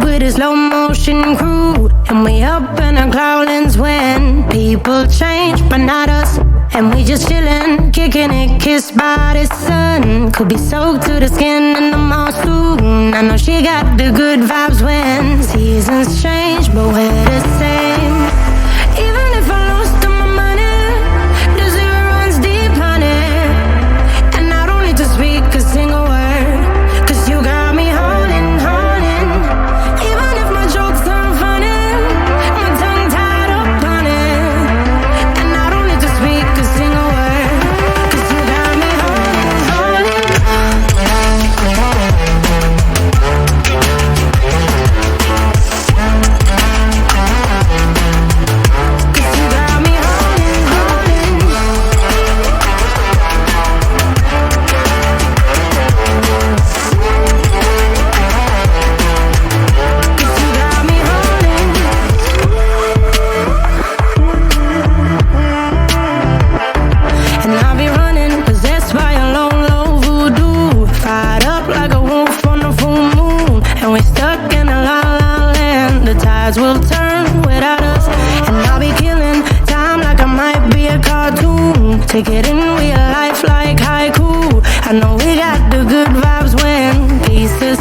with a slow motion crew, and we up in our growlings when people change, but not us. And we just chillin', kicking it, kissed by the sun. Could be soaked to the skin in the mall soon. I know she got the good vibes when seasons change, but we're the same. Even if I lost all my money, the zero runs deep, honey. And I don't need to speak a single word, 'cause you got me holding, holding. Even if my jokes aren't funny, my tongue tied up on it. And I don't need to speak a single word, 'cause you got me holding, holding. 'Cause you got me holding, holding. And I'll be running, possessed by a low, low voodoo. Fired up like a wolf on a full moon. And we're stuck in a la la land. The tides will turn without us. And I'll be killing time like I might be a cartoon. Take it in real life like haiku. I know we got the good vibes when pieces